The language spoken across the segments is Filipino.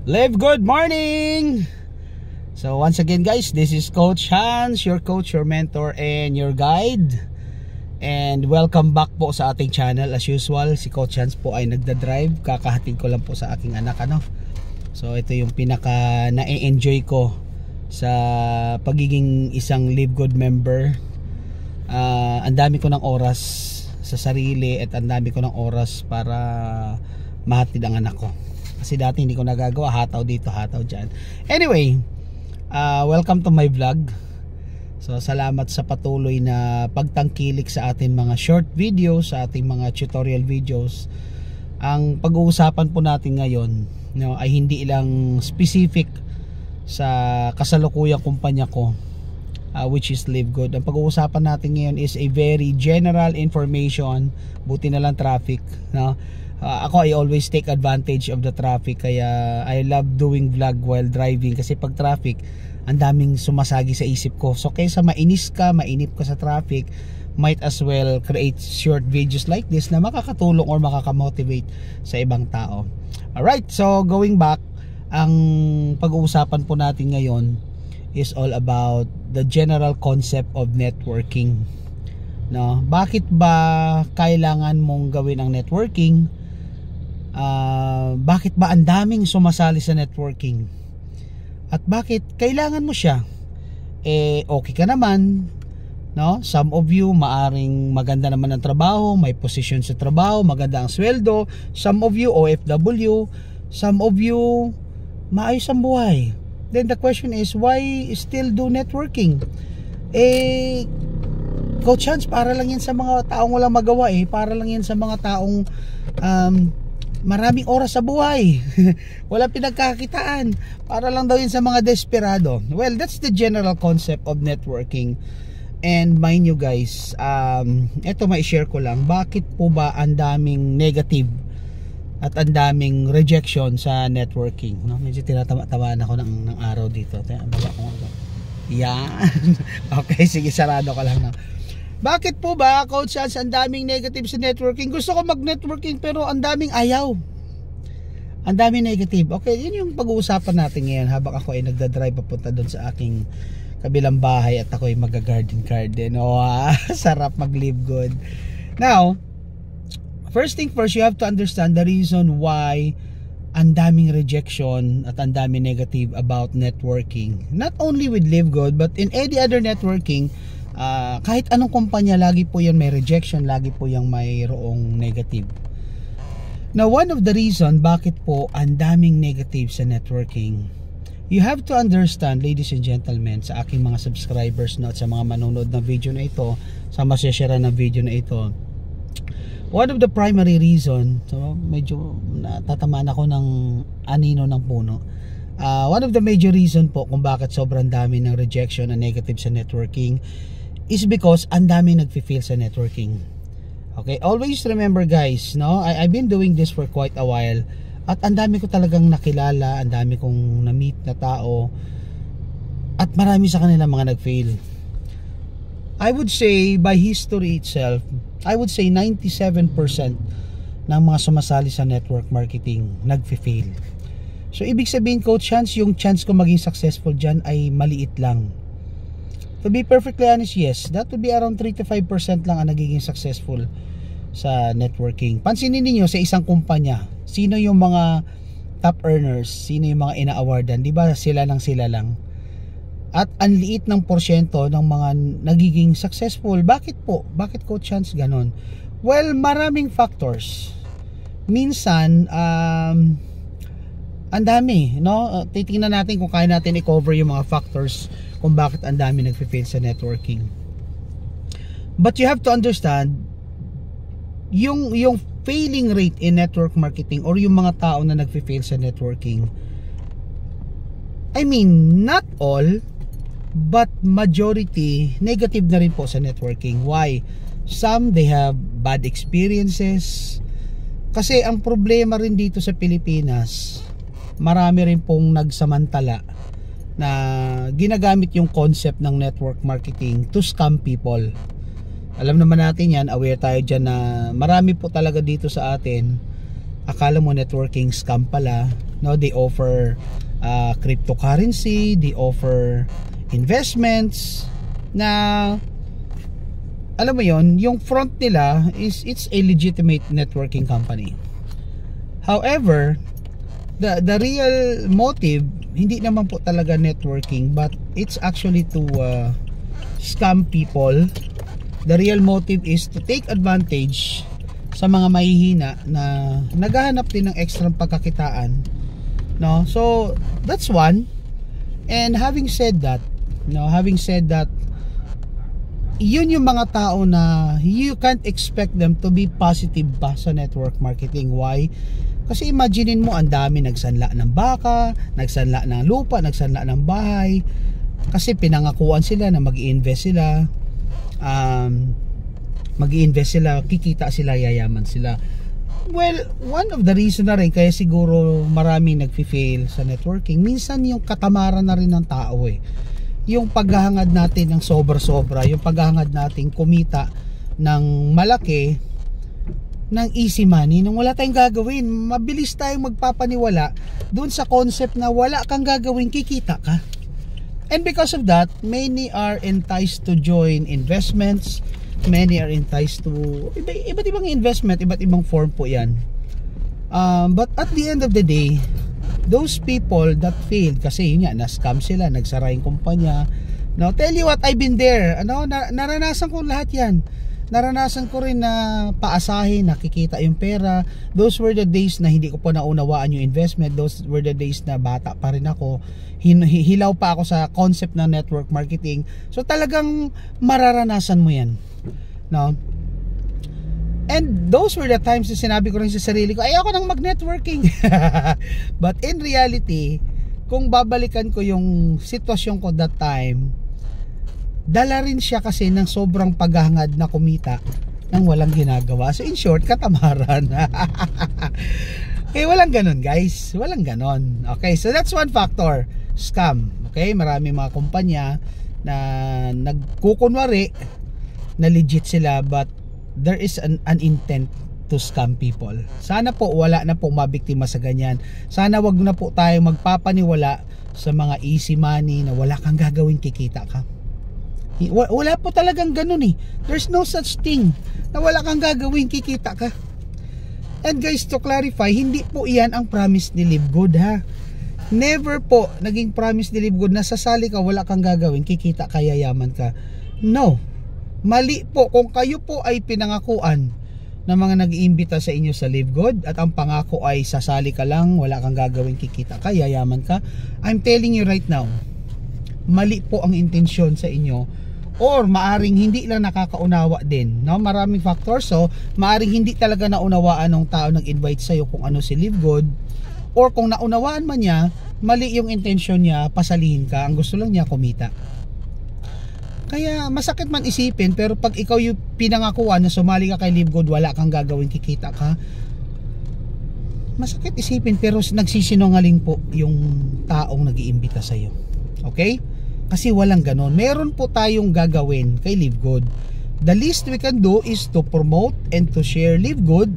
Live good morning! So once again guys, this is Coach Hans, your coach, your mentor, and your guide. And welcome back po sa ating channel. As usual, si Coach Hans po ay nagda-drive. Kakahatid ko lang po sa aking anak, So ito yung pinaka na-enjoy ko sa pagiging isang Live Good member. Ang dami ko ng oras sa sarili at ang dami ko ng oras para mahatid ang anak ko. Kasi dati hindi ko nagagawa, hataw dito, hataw dyan. Anyway, welcome to my vlog. So salamat sa patuloy na pagtangkilik sa atin mga short videos, sa ating mga tutorial videos. Ang pag-uusapan po natin ngayon ay hindi lang specific sa kasalukuyang kumpanya ko, which is Live Good. Ang pag-uusapan natin ngayon is a very general information. Buti na lang traffic, ako I always take advantage of the traffic, kaya I love doing vlog while driving kasi pag traffic ang daming sumasagi sa isip ko. So kaysa mainis ka, mainip ka sa traffic, might as well create short videos like this na makakatulong or makakamotivate sa ibang tao. Alright, so going back, ang pag-uusapan po natin ngayon is all about the general concept of networking. Bakit ba kailangan mong gawin ang networking? Bakit ba ang daming sumasali sa networking? At bakit kailangan mo siya? Okay ka naman, Some of you maaring maganda naman ang trabaho, may position sa trabaho, maganda ang sweldo. Some of you OFW, some of you maayos ang buhay. Then the question is, why still do networking? Coach Hans, para lang yan sa mga taong walang magawa, para lang yan sa mga taong maraming oras sa buhay. Walang pinagkakitaan. Para lang daw yun sa mga desperado. Well, that's the general concept of networking. And mind you guys, eto mai-share ko lang, bakit po ba ang daming negative at ang daming rejection sa networking? Medyo tinatama-tamaan ako ng araw dito. Baba ko nga. Yan. Okay, sige, sarado ko lang. Bakit po ba, Coach Hans, ang daming negative sa networking? Gusto ko mag-networking pero ang daming ayaw. Ang daming negative. Okay, yun yung pag-uusapan natin ngayon habang ako ay nagda-drive papunta doon sa aking kabilang bahay at ako ay mag-garden. Sarap mag-live good. Now, first thing first, you have to understand the reason why ang daming rejection at ang daming negative about networking. Not only with Live Good, but in any other networking. Kahit anong kumpanya, lagi po yan may rejection, lagi po yung mayroong negative. Now, one of the reason bakit po ang daming negative sa networking, you have to understand, ladies and gentlemen, sa aking mga subscribers at sa mga manonood ng video na ito, sa masyashare ng video na ito, one of the primary reason, so medyo natatamaan ako ng anino ng puno. One of the major reason po kung bakit sobrang dami ng rejection and negative sa networking is because ang dami nagfi-fail sa networking. Okay, always remember guys, I've been doing this for quite a while at ang dami ko talagang nakilala, ang dami kong na-meet na tao at marami sa kanila mga nag-fail. I would say by history itself, I would say 97% ng mga sumasali sa network marketing nagfi-fail. So ibig sabihin, Coach Hans, yung chance ko maging successful dyan ay maliit lang. To be perfectly honest, yes, that would be around 3 to 5% lang ang nagiging successful sa networking. Pansinin niyo sa isang kumpanya, sino yung mga top earners, sino yung mga ina-awardan, di ba sila lang. At ang liit ng porsyento ng mga nagiging successful. Bakit po? Bakit, Coach Hans, ganon? Well, maraming factors. Minsan, ang dami, titingnan natin kung kaya natin i-cover yung mga factors kung bakit ang dami nagfe-fail sa networking. But you have to understand yung failing rate in network marketing or yung mga tao na nagfe-fail sa networking. I mean, not all, but majority negative na rin po sa networking. Why? Some, they have bad experiences. Kasi ang problema rin dito sa Pilipinas, marami rin pong nagsamantala na ginagamit yung concept ng network marketing to scam people. Alam naman natin yan, aware tayo dyan na marami po talaga dito sa atin akala mo networking scam pala, no? They offer cryptocurrency, they offer investments na alam mo yon, yung front nila is it's a legitimate networking company. However, the real motive hindi naman po talaga networking, but it's actually to scam people. The real motive is to take advantage sa mga mahihina na naghahanap din ng extra pagkakitaan, no? So that's one. And having said that, yun yung mga tao na you can't expect them to be positive pa sa network marketing. Why? Kasi imaginein mo, ang dami nagsanla ng baka, nagsanla ng lupa, nagsanla ng bahay, kasi pinangakuan sila na mag-i-invest sila, kikita sila, yayaman sila. Well, one of the reason na rin kaya siguro maraming nagfi-fail sa networking, minsan yung katamaran na rin ng tao eh. Yung paghahangad natin ng sobra-sobra, yung paghahangad natin kumita ng malaki, ng easy money, nung wala tayong gagawin, mabilis tayong magpapaniwala dun sa concept na wala kang gagawin, kikita ka. And because of that, many are enticed to join investments, many are enticed to iba't ibang investment, iba't ibang form po yan. But at the end of the day, those people that failed, kasi yun nga, na-scam sila, nagsara yung kumpanya. Now, tell you what, I've been there. Naranasan ko lahat yan. Naranasan ko rin na paasahin, nakikita yung pera. Those were the days na hindi ko pa naunawaan yung investment. Those were the days na bata pa rin ako. Hilaw pa ako sa concept ng network marketing. So talagang mararanasan mo yan, no? And those were the times na sinabi ko rin sa sarili ko, ayoko nang mag-networking. But in reality, kung babalikan ko yung sitwasyon ko that time, dala rin siya kasi ng sobrang paghahangad na kumita nang walang ginagawa. So in short, katamaran. Okay, walang ganon guys. Walang ganon. Okay, so that's one factor. Scam. Okay, marami mga kumpanya na nagkukunwari na legit sila, but there is an intent to scam people. Sana po wala na po mabiktima sa ganyan. Sana wag na po tayo magpapaniwala sa mga easy money na wala kang gagawin, kikita ka. Wala po talagang ganun eh. There's no such thing na wala kang gagawin, kikita ka. And guys, to clarify, hindi po iyan ang promise ni Live Good, ha. Never po naging promise ni Live Good na sasali ka, wala kang gagawin, kikita ka, yayaman ka. No. Mali po kung kayo po ay pinangakuan ng mga nag-iimbita sa inyo sa Live Good at ang pangako ay sasali ka lang, wala kang gagawin, kikita ka, yayaman ka. I'm telling you right now, mali po ang intensyon sa inyo. Or maaring hindi lang nakakaunawa din, no? Maraming factors. So maaring hindi talaga naunawaan ng tao nag-invite sa'yo kung ano si Live Good, or kung naunawaan man niya, mali yung intensyon niya, pasalihin ka. Ang gusto lang niya kumita. Kaya masakit man isipin, pero pag ikaw yung pinangakuan na sumali ka kay Live Good, wala kang gagawin, kikita ka, masakit isipin, pero nagsisinungaling po yung taong nag-iimbita sa'yo. Okay? Kasi walang ganon. Meron po tayong gagawin kay Live Good. The least we can do is to promote and to share Live Good,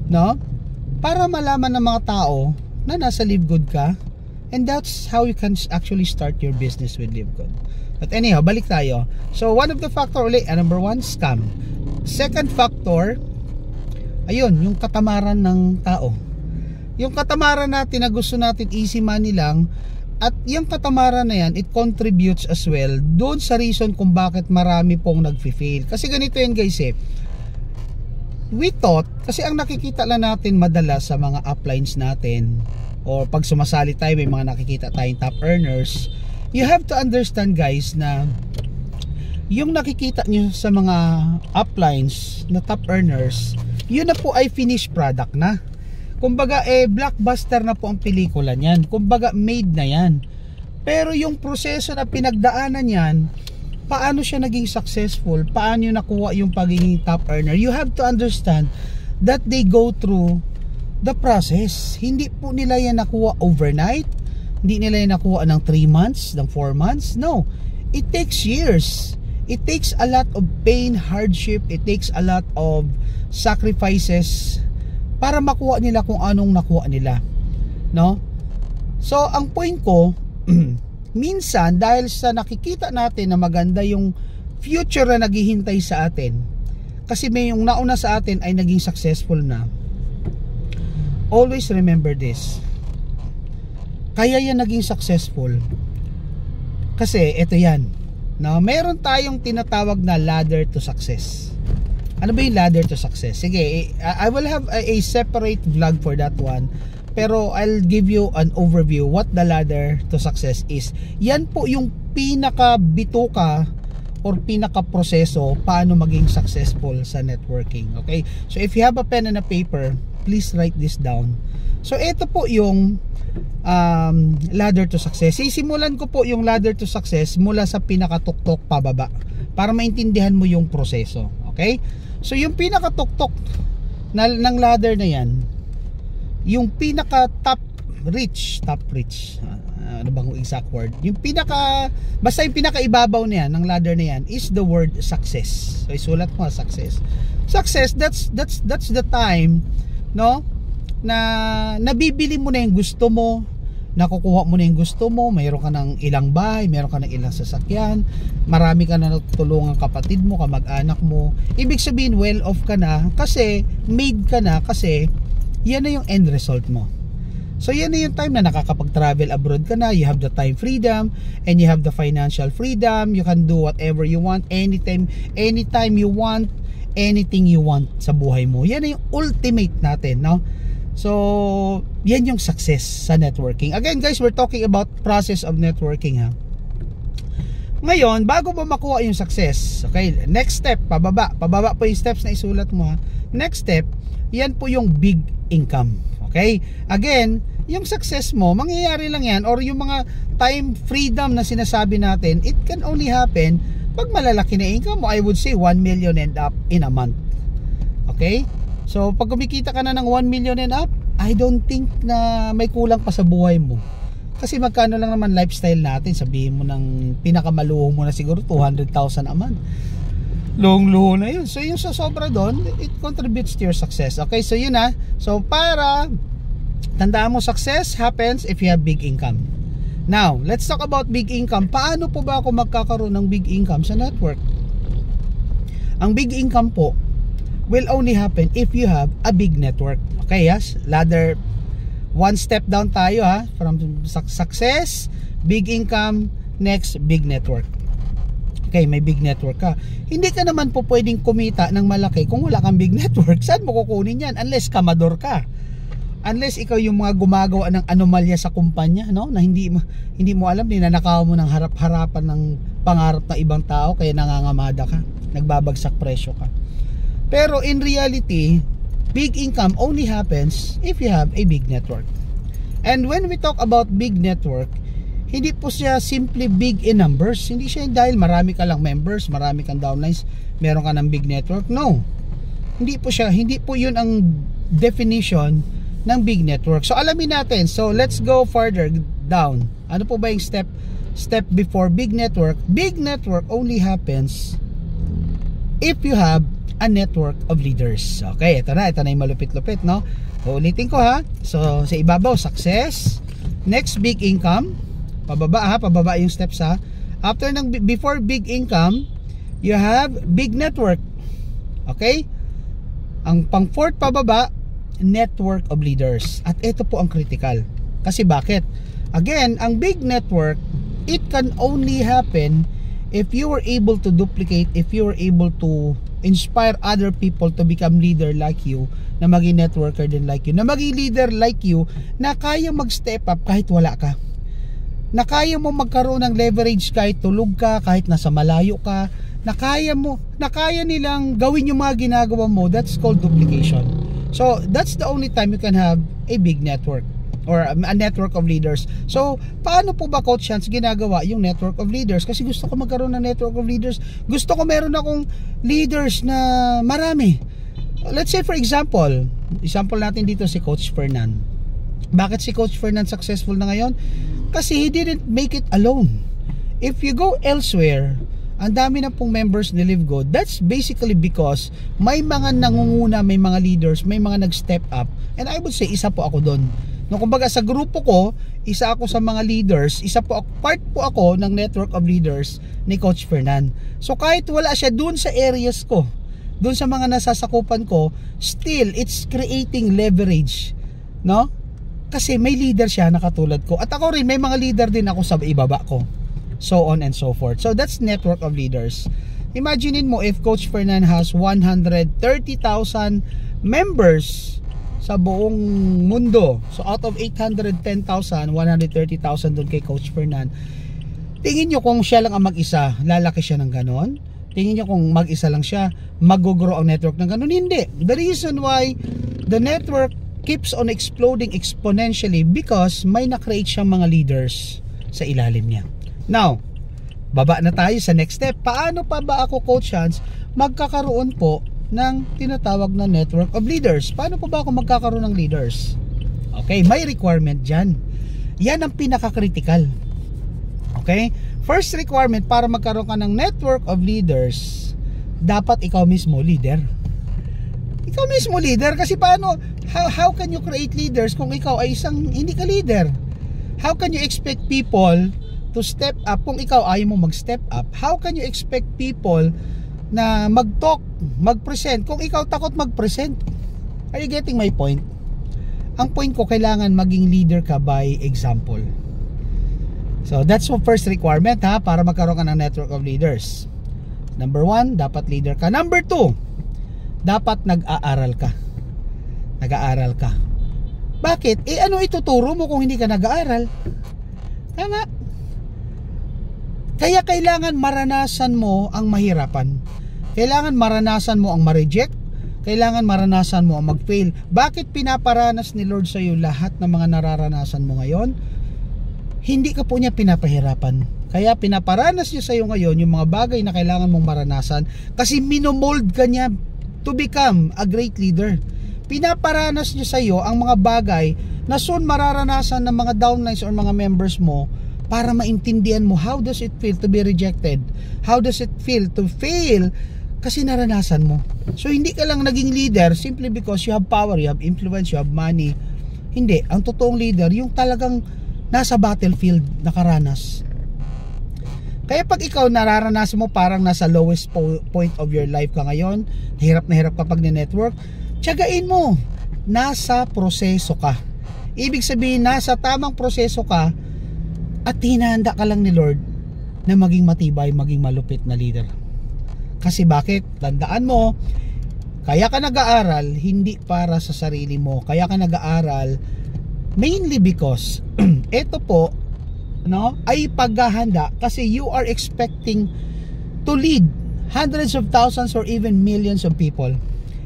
no? Para malaman ng mga tao na nasa Live Good ka. And that's how you can actually start your business with Live Good. But anyhow, balik tayo. So one of the factor ulit, number one, scam. Second factor, ayun, yung katamaran ng tao. Yung katamaran natin na gusto natin easy money lang. At yung katamaran na yan, it contributes as well doon sa reason kung bakit marami pong nag-fail. Kasi ganito yan guys eh. We thought, kasi ang nakikita lang natin madalas sa mga uplines natin, or pag sumasali tayo may mga nakikita tayong top earners, you have to understand guys na yung nakikita nyo sa mga uplines na top earners, yun na po ay finished product na. Kumbaga blockbuster na po ang pelikula niyan. Kumbaga made na yan. Pero yung proseso na pinagdaanan niyan, paano siya naging successful, paano nakuha yung pagiging top earner, you have to understand that they go through the process. Hindi po nila yan nakuha overnight. Hindi nila yan nakuha ng 3 months, ng 4 months. No. It takes years. It takes a lot of pain, hardship. It takes a lot of sacrifices para makuha nila kung anong nakuha nila, no? So ang point ko, minsan dahil sa nakikita natin na maganda yung future na naghihintay sa atin, kasi may yung nauna sa atin ay naging successful na, always remember this, kaya yan naging successful kasi ito yan, no? Meron tayong tinatawag na ladder to success. Ano ba yung ladder to success? Sige, I will have a separate vlog for that one. Pero I'll give you an overview what the ladder to success is. Yan po yung pinaka-bituka or pinaka-proseso paano maging successful sa networking. Okay? So if you have a pen and a paper, please write this down. So ito po yung ladder to success. Sisimulan ko po yung ladder to success mula sa pinaka-tuktok pababa para maintindihan mo yung proseso. Okay? So yung pinaka-tuktok ng ladder na yan, yung pinaka top reach, ano bang exact word? Yung pinaka, basta yung pinaka ibabaw na yan, ng ladder na yan, is the word success. So isulat mo, success. Success, that's the time, no, na nabibili mo na yung gusto mo, nakukuha mo na yung gusto mo, mayroon ka ng ilang bahay, mayroon ka ng ilang sasakyan, marami ka na natutulungan kapatid mo, kamag-anak mo. Ibig sabihin, well off ka na kasi made ka na, kasi yan na yung end result mo. So yan na yung time na nakakapag-travel abroad ka na, you have the time freedom and you have the financial freedom, you can do whatever you want anytime you want, anything you want sa buhay mo. Yan na yung ultimate natin, no? So yan yung success sa networking. Again guys, we're talking about process of networking, ha. Ngayon, bago mo makuha yung success, okay, next step, pababa po yung steps na isulat mo, ha. Next step, yan po yung big income. Okay? Again, yung success mo, mangyayari lang yan, or yung mga time freedom na sinasabi natin, it can only happen pag malalaki na income mo. I would say 1 million and up in a month. Okay? So pag kumikita ka na ng 1 million and up, I don't think na may kulang pa sa buhay mo. Kasi magkano lang naman lifestyle natin, sabihin mo ng pinakamaluho mo na siguro 200,000 a month. Luhong-luho na yun. So yung sa sobra doon, it contributes to your success. Okay, so yun na. So para tandaan mo, success happens if you have big income. Now, let's talk about big income. Paano po ba ako magkakaroon ng big income sa network? Ang big income po will only happen if you have a big network. Okay, yes? Ladder, one step down tayo, ha? From success, big income, next, big network. Okay, may big network ka. Hindi ka naman po pwedeng kumita ng malaki kung wala kang big network. Saan mo kukunin yan? Unless kamador ka. Unless ikaw yung mga gumagawa ng anomalya sa kumpanya, no? Na hindi mo alam, ninanakaw mo ng harap-harapan ng pangarap ng ibang tao, kaya nangangamada ka, nagbabagsak presyo ka. Pero in reality, big income only happens if you have a big network. And when we talk about big network, hindi po siya simply big in numbers. Hindi siya dahil marami ka lang members, marami kang downlines, meron ka ng big network. No. Hindi po yun ang definition ng big network. So alamin natin. So let's go further down. Ano po ba yung step before big network? Big network only happens if you have a network of leaders. Okay, ito na yung malupit-lupit, no? Ulitin ko, ha. So sa ibabaw, success, next big income, pababa yung steps, ha. After before big income, you have big network. Okay? Ang pang fourth pababa, network of leaders. At ito po ang critical. Kasi bakit? Again, ang big network, it can only happen if you were able to duplicate, if you were able to inspire other people to become leader like you, na maging networker din like you, na maging leader like you, na kaya mag-step up kahit wala ka, na kaya mo magkaroon ng leverage kahit tulog ka, kahit nasa malayo ka, na kaya nilang gawin yung mga ginagawa mo. That's called duplication. So that's the only time you can have a big network or a network of leaders. So paano po ba, Coach Chance, ginagawa yung network of leaders? Kasi gusto ko magkaroon ng network of leaders. Gusto ko meron akong leaders na marami. Let's say for example natin dito si Coach Fernan. Bakit si Coach Fernan successful na ngayon? Kasi he didn't make it alone. If you go elsewhere, ang dami na pong members ni Live Good, that's basically because may mga nangunguna, may mga leaders, may mga nag-step up, and I would say isa po ako doon. No, kumbaga sa grupo ko, isa ako sa mga leaders, part po ako ng network of leaders ni Coach Fernan. So kahit wala siya doon sa areas ko, doon sa mga nasasakupan ko, still it's creating leverage, no? Kasi may leader siya na katulad ko, at ako rin may mga leader din ako sa ibaba ko, so on and so forth. So that's network of leaders. Imaginein mo if Coach Fernan has 130,000 members sa buong mundo. So out of 810,000, 130,000 doon kay Coach Fernan. Tingin nyo kung siya lang ang mag-isa, lalaki siya ng ganon? Tingin nyo kung mag-isa lang siya, mag-grow ang network ng ganon? Hindi. The reason why the network keeps on exploding exponentially because may na-create siyang mga leaders sa ilalim niya. Now, baba na tayo sa next step. Paano pa ba ako, Coach Hans, magkakaroon po ng tinatawag na network of leaders? Paano po ba ako magkakaroon ng leaders? Okay, may requirement dyan. Yan ang pinaka-critical. Okay? First requirement para magkaroon ka ng network of leaders, dapat ikaw mismo leader. Ikaw mismo leader, kasi paano, how can you create leaders kung ikaw ay isang hindi ka leader? How can you expect people to step up kung ikaw ayaw mo mag-step up? How can you expect people na mag-talk, mag-present kung ikaw takot mag-present? Are you getting my point? Ang point ko, kailangan maging leader ka by example. So that's the first requirement para magkaroon ka ng network of leaders. Number 1, dapat leader ka. Number 2, dapat nag-aaral ka. Nag-aaral ka. Bakit? Ano ituturo mo kung hindi ka nag-aaral? Tama. Kaya kailangan maranasan mo ang mahirapan. Kailangan maranasan mo ang ma-reject. Kailangan maranasan mo ang mag-fail. Bakit pinaparanas ni Lord sa iyo lahat ng mga nararanasan mo ngayon? Hindi ka po niya pinapahirapan. Kaya pinaparanas niya sa iyo ngayon yung mga bagay na kailangan mong maranasan, kasi minomold ka niya to become a great leader. Pinaparanas niya sa iyo ang mga bagay na soon mararanasan ng mga downlines or mga members mo, para maintindihan mo how does it feel to be rejected, how does it feel to fail, kasi naranasan mo. So hindi ka lang naging leader simply because you have power, you have influence, you have money. Hindi. Ang totoong leader yung talagang nasa battlefield, nakaranas. Kaya pag ikaw nararanasan mo parang nasa lowest point of your life ka ngayon, na hirap ka pag ni-network, tiyagain mo, nasa proseso ka. Ibig sabihin, nasa tamang proseso ka, at hinahanda ka lang ni Lord na maging matibay, maging malupit na leader. Kasi bakit? Tandaan mo, kaya ka nag-aaral hindi para sa sarili mo. Kaya ka nag-aaral mainly because ito po, no, ay paghahanda, kasi you are expecting to lead hundreds of thousands or even millions of people.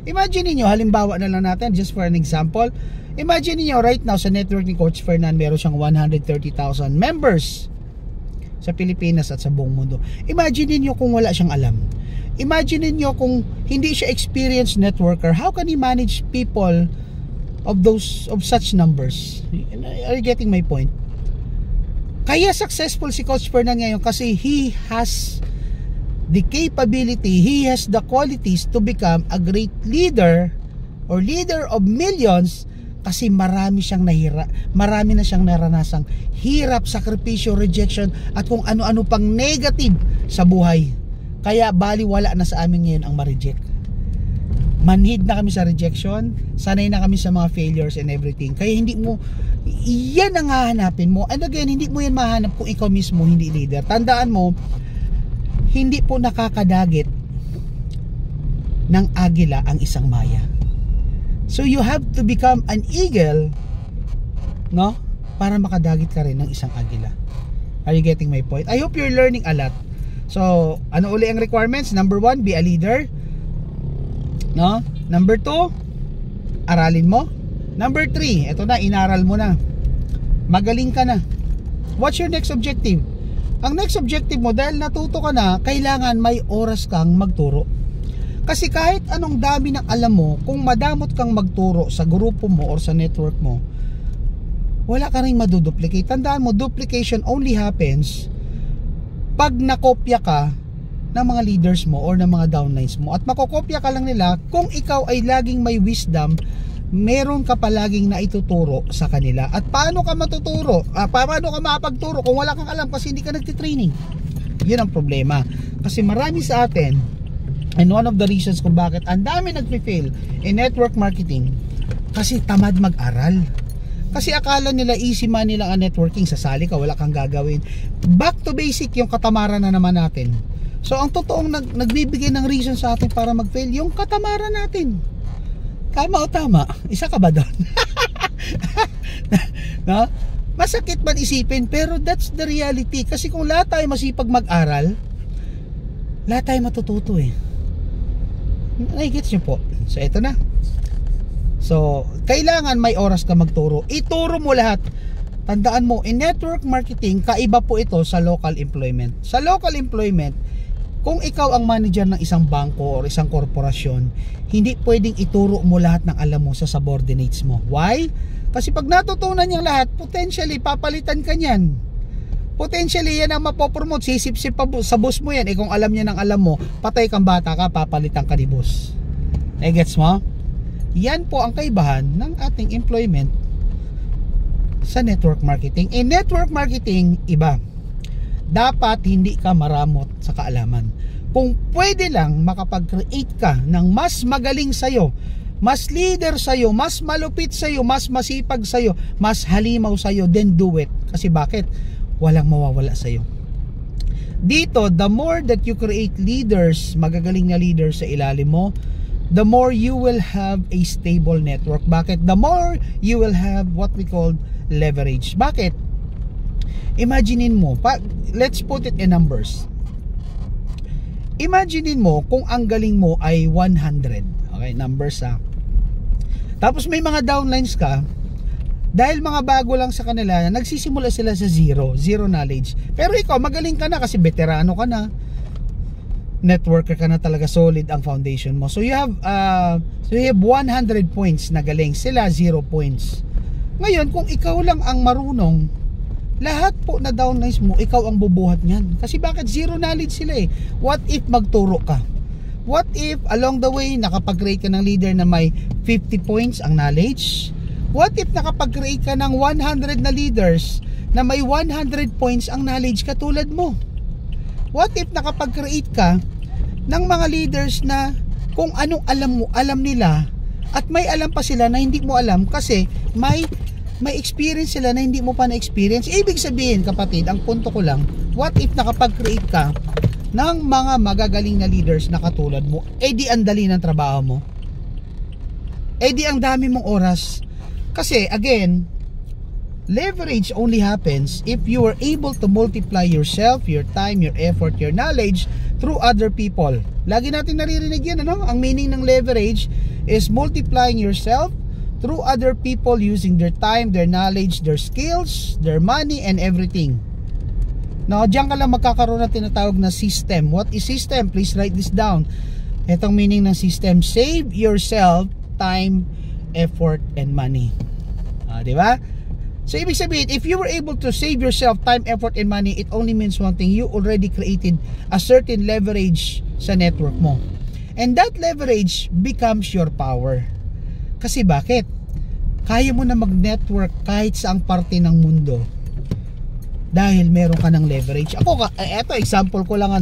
Imagine niyo, halimbawa na lang natin, just for an example, imagine niyo right now sa network ni Coach Fernan, meron siyang 130,000 members sa Pilipinas at sa buong mundo. Imagine niyo kung wala siyang alam. Imagine niyo kung hindi siya experienced networker, how can he manage people of such numbers? Are you getting my point? Kaya successful si Coach Fernan ngayon kasi he has the capability, he has the qualities to become a great leader or leader of millions, kasi marami na siyang naranasang hirap, sakripisyo, rejection at kung ano-ano pang negative sa buhay. Kaya baliwala na sa amin ngayon ang ma-reject. Manhid na kami sa rejection, sanay na kami sa mga failures and everything. Kaya hindi mo, yan ang hahanapin mo. And again, hindi mo yan mahanap kung ikaw mismo hindi leader. Tandaan mo, hindi po nakakadagit ng agila ang isang maya. So you have to become an eagle, no? Para makadagit ka rin ng isang agila. Are you getting my point? I hope you're learning a lot. So, ano uli ang requirements? Number 1, be a leader. No? Number 2, aralin mo. Number 3, eto na, inaral mo na. Magaling ka na. What's your next objective? Ang next objective mo, dahil natuto ka na, kailangan may oras kang magturo. Kasi kahit anong dami ng alam mo, kung madamot kang magturo sa grupo mo or sa network mo, wala ka rin maduduplicate. Tandaan mo, duplication only happens pag nakopya ka ng mga leaders mo or ng mga downlines mo, at makokopya ka lang nila kung ikaw ay laging may wisdom, meron ka palaging na ituturo sa kanila. At paano ka matuturo? Paano ka makapagturo kung wala kang alam kasi hindi ka nagtitraining? Yun ang problema. Kasi marami sa atin, and one of the reasons kung bakit ang dami nagpe-fail in network marketing, kasi tamad mag-aral. Kasi akala nila easy money lang ang networking, sasali ka, wala kang gagawin. Back to basic, yung katamaran na naman natin. So ang totoong nagbibigay ng reason sa atin para mag-fail, yung katamaran natin. Tama o tama? Isa ka ba doon? No? Masakit man isipin, pero that's the reality. Kasi kung lahat tayo masipag mag-aral, lahat tayo matututo eh. Nai-gets nyo po? So ito na. So kailangan may oras ka magturo. Ituro mo lahat. Tandaan mo, in network marketing, kaiba po ito sa local employment. Sa local employment, kung ikaw ang manager ng isang bangko or isang korporasyon, hindi pwedeng ituro mo lahat ng alam mo sa subordinates mo. Why? Kasi pag natutunan niyang lahat, potentially papalitan ka niyan. Potentially yan ang mapopromote, sisip-sip pa sa boss mo yan. Kung alam niya ng alam mo, patay kang bata ka, papalitan ka ni boss. Gets mo? Yan po ang kaibahan ng ating employment sa network marketing. In network marketing, iba. Dapat hindi ka maramot sa kaalaman. Kung pwede lang makapag-create ka ng mas magaling sa'yo, mas leader sa'yo, mas malupit sa'yo, mas masipag sa'yo, mas halimaw sa'yo, then do it. Kasi bakit? Walang mawawala sa'yo. Dito, the more that you create leaders, magagaling na leaders sa ilalim mo, the more you will have a stable network. Bakit? The more you will have what we call leverage. Bakit? Imaginein mo, let's put it in numbers. Imaginein mo kung ang galing mo ay 100. Okay, numbers ha. Tapos may mga downlines ka, dahil mga bago lang sa kanila, nagsisimula sila sa zero knowledge. Pero ikaw, magaling ka na kasi veterano ka na. Networker ka na talaga, solid ang foundation mo. So you have 100 points na galing, sila 0 points. Ngayon, kung ikaw lang ang marunong, lahat po na downlines mo, ikaw ang bubuhat niyan. Kasi bakit? Zero knowledge sila eh. What if magturo ka? What if along the way nakapag-create ka ng leader na may 50 points ang knowledge? What if nakapag-create ka ng 100 na leaders na may 100 points ang knowledge katulad mo? What if nakapag-create ka ng mga leaders na kung anong alam mo, alam nila, at may alam pa sila na hindi mo alam kasi may experience sila na hindi mo pa na-experience. Ibig sabihin, kapatid, ang punto ko lang, what if nakapag-create ka ng mga magagaling na leaders na katulad mo, di ang dali ng trabaho mo, di ang dami mong oras. Kasi again, leverage only happens if you are able to multiply yourself, your time, your effort, your knowledge through other people. Lagi natin naririnig yun, ano? Ang meaning ng leverage is multiplying yourself through other people using their time, their knowledge, their skills, their money, and everything. Now, diyan ka lang magkakaroon na tinatawag na system. What is system? Please write this down. Itong meaning ng system, save yourself time, effort, and money. Diba? So, ibig sabihin, if you were able to save yourself time, effort, and money, it only means one thing. You already created a certain leverage sa network mo. And that leverage becomes your power. Kasi bakit? Kaya mo na mag-network kahit saang parte ng mundo dahil meron ka ng leverage. Ako, eto example ko lang,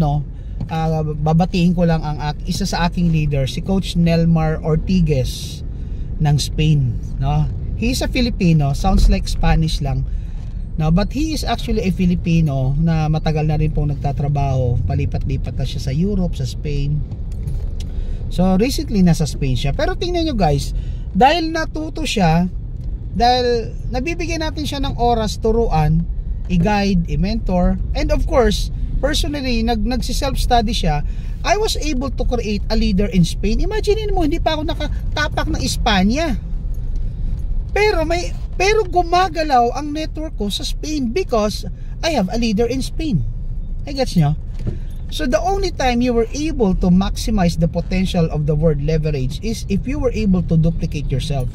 babatiin ko lang ang isa sa aking leader, si Coach Nelmar Ortiguez ng Spain, no? He's a Filipino, sounds like Spanish lang, no? But he is actually a Filipino na matagal na rin pong nagtatrabaho, palipat-lipat na siya sa Europe, sa Spain. So recently nasa Spain siya. Pero tingnan nyo guys, dahil natuto siya, dahil nabibigyan natin siya ng oras, turuan, i-guide, i-mentor, and of course, personally, nagsi-self-study siya, I was able to create a leader in Spain. Imagine mo, hindi pa ako nakatapak ng Espanya. Pero gumagalaw ang network ko sa Spain because I have a leader in Spain. Gets nyo? So the only time you were able to maximize the potential of the word leverage is if you were able to duplicate yourself.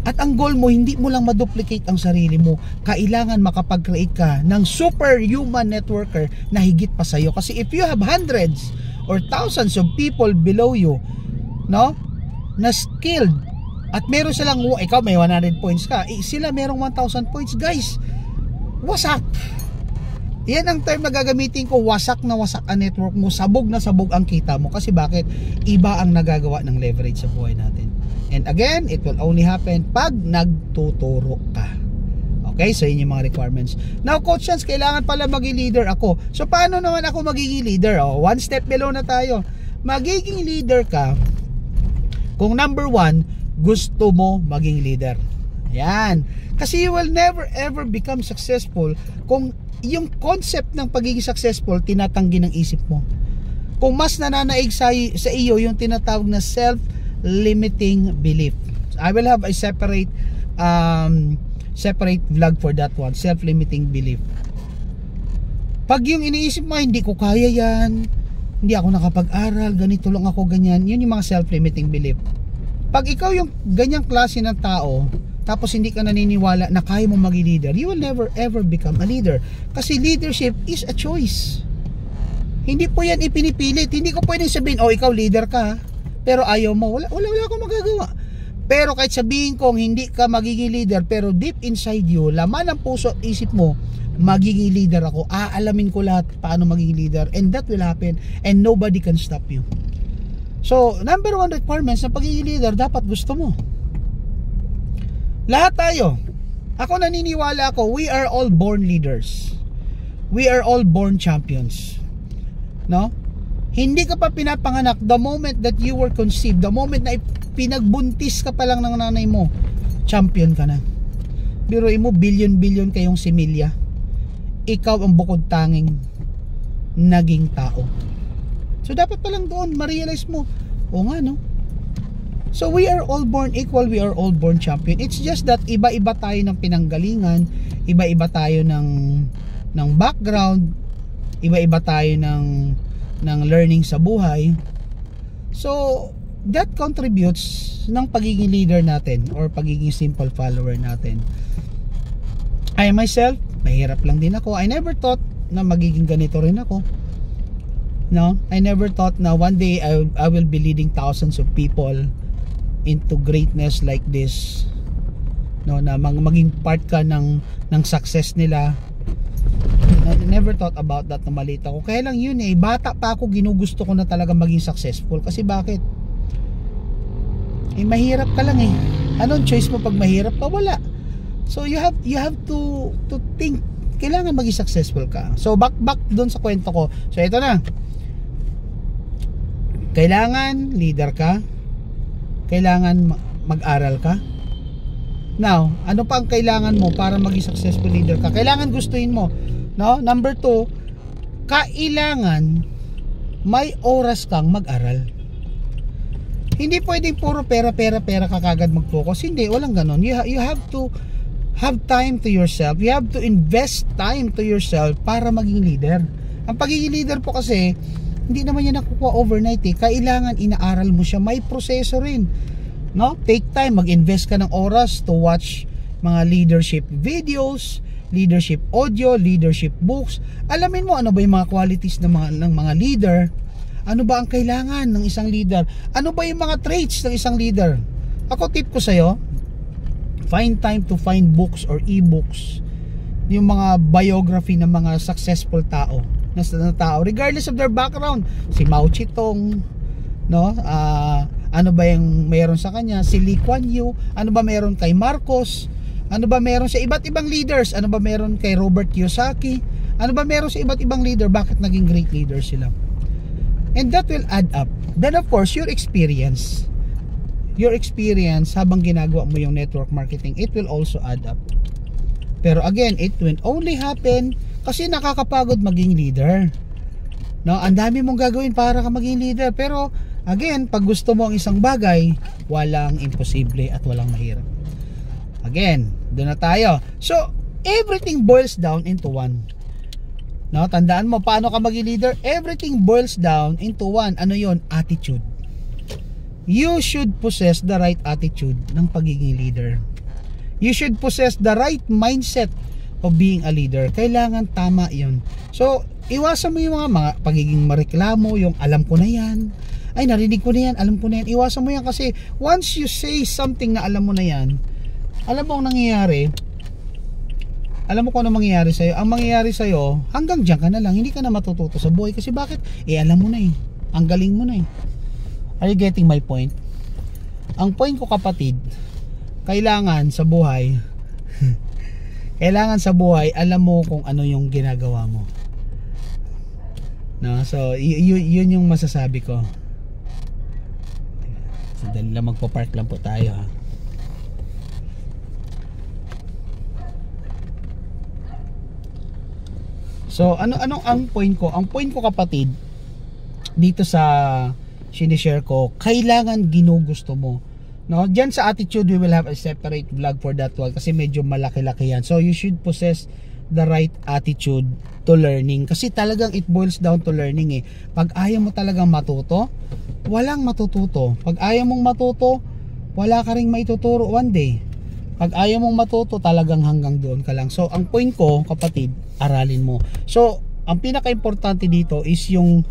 At ang goal mo, hindi mo lang ma-duplicate ang sarili mo. Kailangan makapag-create ka ng superhuman networker na higit pa sa'yo. Kasi if you have hundreds or thousands of people below you, no, na skilled, at meron silang, ikaw may 100 points ka, sila merong 1,000 points, guys, wasak. Yan ang term na gagamitin ko, wasak na wasak ang network mo, sabog na sabog ang kita mo. Kasi bakit? Iba ang nagagawa ng leverage sa buhay natin. And again, it will only happen pag nagtuturo ka. Okay, so yun yung mga requirements. Now, Coach Chance, kailangan pala maging leader ako. So, paano naman ako magiging leader? One step below na tayo. Magiging leader ka kung number one, gusto mo maging leader. Yan. Kasi you will never ever become successful kung yung concept ng pagiging successful tinatanggi ng isip mo. Kung mas nananaig sa iyo yung tinatawag na self-limiting belief. I will have a separate vlog for that one, self-limiting belief. Pag yung iniisip mo, hindi ko kaya yan, hindi ako nakapag-aral, ganito lang ako, ganyan, yun yung mga self-limiting belief. Pag ikaw yung ganyang klase ng tao, tapos hindi ka naniniwala na kaya mo maging leader, you will never ever become a leader. Kasi leadership is a choice. Hindi po yan ipinipilit. Hindi ko pwedeng sabihin, ikaw leader ka, pero ayaw mo. Wala akong magagawa. Pero kahit sabihin kong hindi ka magiging leader, pero deep inside you, laman ng puso at isip mo, magiging leader ako. Aalamin ko lahat paano magiging leader, and that will happen, and nobody can stop you. So, number one requirements ng pagiging leader, dapat gusto mo. Lahat tayo. Ako naniniwala ako, we are all born leaders. We are all born champions. No? Hindi ka pa pinapanganak, the moment that you were conceived, the moment na pinagbuntis ka pa lang ng nanay mo, champion ka na. Biruin mo, billion kayong similya. Ikaw ang bukod tanging naging tao. So dapat pa lang doon, ma-realize mo, nga no? So we are all born equal, we are all born champion. It's just that iba-iba tayo ng pinanggalingan, iba-iba tayo ng background, iba-iba tayo ng learning sa buhay. So that contributes ng pagiging leader natin or pagiging simple follower natin. I myself, mahirap lang din ako. I never thought na magiging ganito rin ako. No, I never thought na one day I will be leading thousands of people into greatness like this. No, na maging part ka ng success nila. I never thought about that na maliit ako. Kaya lang yun bata pa ako, ginugusto ko na talaga maging successful. Kasi bakit? Mahirap ka lang Anong choice mo pag mahirap ka? Wala. So you have to think, kailangan maging successful ka. So back doon sa kwento ko. So ito na. Kailangan leader ka. Kailangan mag-aral ka. Now, ano pa ang kailangan mo para maging successful leader ka? Kailangan gustuhin mo, no? Number 2, kailangan may oras kang mag-aral. Hindi pwedeng puro pera ka kagad mag-focus. Hindi, walang ganon. You have to have time to yourself. You have to invest time to yourself para maging leader. Ang pagiging leader po kasi, hindi naman yan nakukuha overnight Kailangan inaaral mo siya. May proseso rin. No? Take time. Mag-invest ka ng oras to watch mga leadership videos, leadership audio, leadership books. Alamin mo ano ba yung mga qualities ng mga leader. Ano ba ang kailangan ng isang leader? Ano ba yung mga traits ng isang leader? Ako tip ko sa'yo, find time to find books or e-books. Yung mga biography ng mga successful tao. Regardless of their background. Si Mao Zedong, no? Ano ba yung meron sa kanya? Si Lee Kuan Yew. Ano ba meron kay Marcos? Ano ba meron sa iba't ibang leaders? Ano ba meron kay Robert Kiyosaki? Ano ba meron sa iba't ibang leader? Bakit naging great leaders sila? And that will add up. Then of course, your experience habang ginagawa mo yung network marketing, it will also add up. Pero again, it will only happen kasi nakakapagod maging leader. No, ang dami mong gagawin para ka maging leader. Pero again, pag gusto mo ang isang bagay, walang imposible at walang mahirap. Again, doon na tayo. So, everything boils down into one. No, tandaan mo paano ka maging leader? Everything boils down into one. Ano 'yon? Attitude. You should possess the right attitude ng pagiging leader. You should possess the right mindset of being a leader. Kailangan tama yun. So, iwasan mo yung mga pagiging mareklamo, yung alam ko na yan, ay narinig ko na yan, alam ko na yan. Iwasan mo yan kasi once you say something na alam mo na yan, alam mo ang nangyayari, alam mo kung ano mangyayari sa'yo. Ang mangyayari sa'yo, hanggang dyan ka na lang, hindi ka na matututo sa buhay. Kasi bakit? Alam mo na eh. Ang galing mo na eh. Are you getting my point? Ang point ko, kapatid, kailangan sa buhay alam mo kung ano yung ginagawa mo, no? So yun yung masasabi ko. So dali lang, magpo-park lang po tayo, ha? So ano ang point ko? Ang point ko, kapatid, dito sa sinishare ko, kailangan ginugusto mo, no? Diyan sa attitude, we will have a separate vlog for that one kasi medyo malaki-laki yan. So you should possess the right attitude to learning, kasi talagang it boils down to learning eh. Pag ayaw mo talagang matuto, walang matututo. Pag ayaw mong matuto, wala ka ring maituturo one day. Pag ayaw mong matuto, talagang hanggang doon ka lang. So ang point ko, kapatid, aralin mo. So ang pinaka-importante dito is yung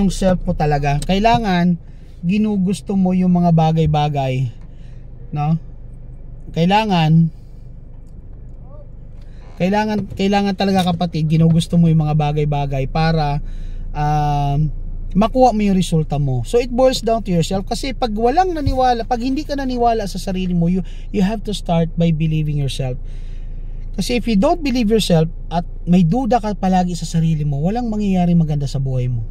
self mo talaga. Kailangan ginugusto mo yung mga bagay-bagay, no? Kailangan talaga, kapatid, ginugusto mo yung mga bagay-bagay para makuha mo yung resulta mo. So it boils down to yourself, kasi pag walang naniwala, pag hindi ka naniwala sa sarili mo, you have to start by believing yourself. Kasi if you don't believe yourself at may duda ka palagi sa sarili mo, walang mangyayari maganda sa buhay mo.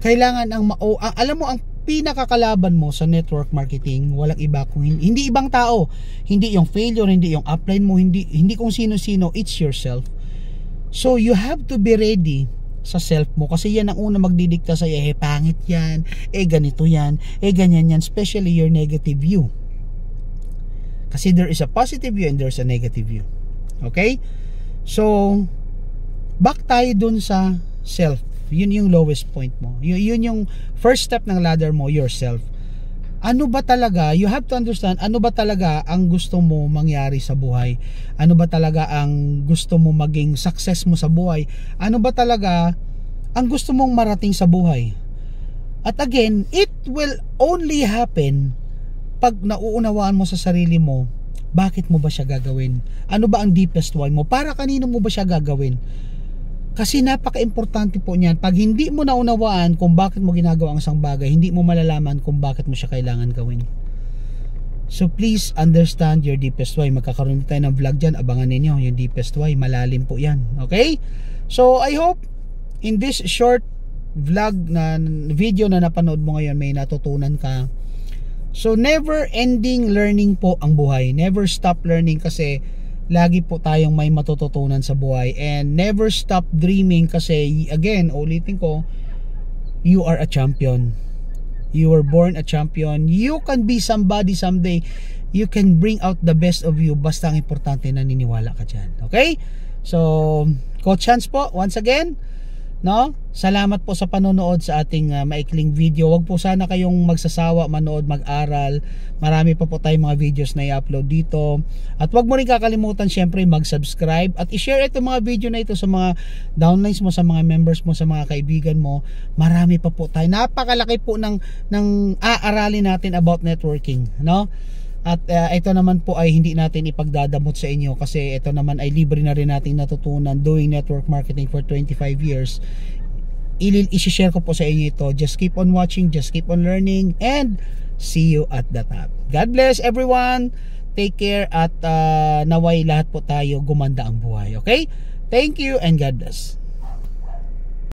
Kailangan alam mo, ang pinakakalaban mo sa network marketing, walang iba kung hindi ibang tao, hindi yung failure, hindi yung upline mo, hindi kung sino-sino, it's yourself. So you have to be ready sa self mo, kasi yan ang una magdidikta sa iyo. Pangit yan, ganito yan, ganyan yan, especially your negative view. Kasi there is a positive view and there's a negative view. Okay? So back tayo dun sa self. Yun yung lowest point mo. Yun yung first step ng ladder mo, yourself. Ano ba talaga, you have to understand, ano ba talaga ang gusto mo mangyari sa buhay? Ano ba talaga ang gusto mo maging success mo sa buhay? Ano ba talaga ang gusto mong marating sa buhay? At again, it will only happen pag nauunawaan mo sa sarili mo, bakit mo ba siya gagawin? Ano ba ang deepest why mo? Para kanino mo ba siya gagawin? Kasi napaka-importante po niyan. Pag hindi mo naunawaan kung bakit mo ginagawa ang isang bagay, hindi mo malalaman kung bakit mo siya kailangan gawin. So please understand your deepest why. Magkakaroon tayo ng vlog dyan. Abangan ninyo yung deepest why. Malalim po yan. Okay? So I hope in this short vlog na video na napanood mo ngayon, may natutunan ka. So never ending learning po ang buhay. Never stop learning, kasi lagi po tayong may matututunan sa buhay. And never stop dreaming, kasi again, ulitin ko, you are a champion. You were born a champion. You can be somebody someday. You can bring out the best of you. Basta ang importante, naniniwala ka dyan. Okay? So Coach Hans po, once again, no? Salamat po sa panonood sa ating maikling video. Huwag po sana kayong magsasawa manood, mag-aral. Marami pa po tayong mga videos na i-upload dito. At huwag mo rin kakalimutan syempre mag-subscribe at i-share itong mga video na ito sa mga downlines mo, sa mga members mo, sa mga kaibigan mo. Marami pa po tayo. Napakalaki po ng aaralin natin about networking, no? At ito naman po ay hindi natin ipagdadamot sa inyo, kasi ito naman ay libre na rin nating natutunan doing network marketing for 25 years. I-share ko po sa inyo ito. Just keep on watching, just keep on learning, and see you at the top. God bless everyone. Take care, at naway lahat po tayo gumanda ang buhay. Okay? Thank you and God bless.